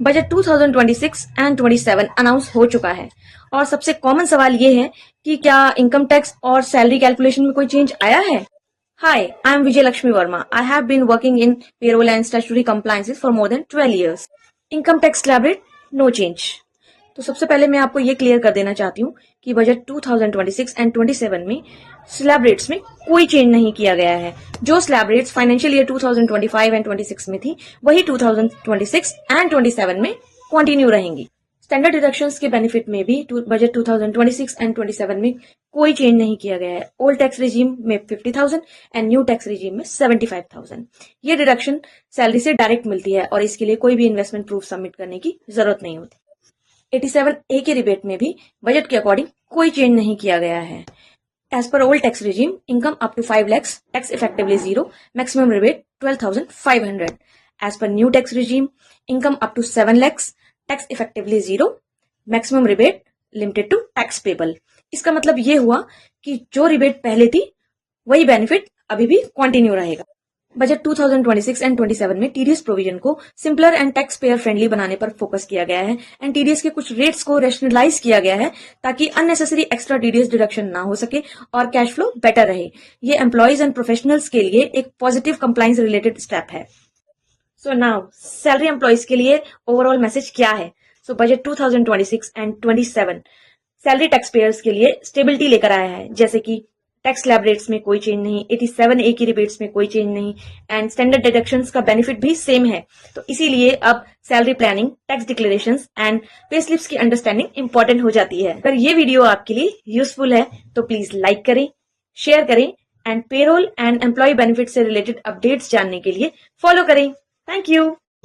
Budget 2026 and 27 announce हो चुका है और सबसे कॉमन सवाल ये है कि क्या इनकम टैक्स और सैलरी कैलकुलेशन में कोई चेंज आया है। Hi, I am Vijay Laxmi Verma. I have been working in payroll and statutory compliances for more than 12 years। Income tax slab rate no change. तो सबसे पहले मैं आपको ये क्लियर कर देना चाहती हूँ कि बजट 2026 एंड 27 में स्लैब रेट्स में कोई चेंज नहीं किया गया है। जो slab rates financial year 2025 and 26 में थी वही 2026 एंड 27 में कंटिन्यू रहेंगी। स्टैंडर्ड डिडक्शंस के बेनिफिट में भी बजट 2026 एंड 27 में कोई चेंज नहीं किया गया है। ओल्ड टैक्स रिजीम में 50,000 एंड न्यू टैक्स रिजीम में 75,000। ये डिडक्शन सैलरी से डायरेक्ट मिलती है और इसके लिए कोई भी इन्वेस्टमेंट प्रूफ सबमिट करने की जरूरत नहीं होती। 87A के रिबेट में भी बजट के अकॉर्डिंग कोई चेंज नहीं किया गया है। As per old tax regime, income up to 5 lakhs, tax effectively zero, maximum rebate 12,500. As per new tax regime, income up to 7 lakhs, tax effectively zero, maximum rebate limited to tax payable. इसका मतलब ये हुआ कि जो rebate पहले थी वही benefit अभी भी कंटिन्यू रहेगा। बजट 2026 एंड 27 में टीडीएस प्रोविजन को simpler and tax payer friendly बनाने पर फोकस किया गया है एंड टीडीएस के कुछ रेट्स को रैशनलाइज किया गया है ताकि अननेसेसरी एक्स्ट्रा टीडीएस डिडक्शन ना हो सके और कैश फ्लो बेटर रहे। ये एम्प्लॉयज एंड प्रोफेशनल्स के लिए एक पॉजिटिव कंप्लायंस रिलेटेड स्टेप है। सो नाउ सैलरी एम्प्लॉयज के लिए ओवरऑल मैसेज क्या है। So budget 2026 and 27 salary tax payers के लिए स्टेबिलिटी लेकर आया है, जैसे कि टैक्स स्लैब रेट्स में कोई चेंज नहीं, 87A की रिबेट्स में कोई चेंज नहीं एंड स्टैंडर्ड डिडक्शंस का बेनिफिट भी सेम है। तो इसीलिए अब salary planning, tax declarations and pay slips की अंडरस्टैंडिंग इंपॉर्टेंट हो जाती है। अगर ये वीडियो आपके लिए यूजफुल है तो प्लीज लाइक करें, शेयर करें and payroll and employee benefit से रिलेटेड अपडेट्स जानने के लिए फॉलो करें। Thank you.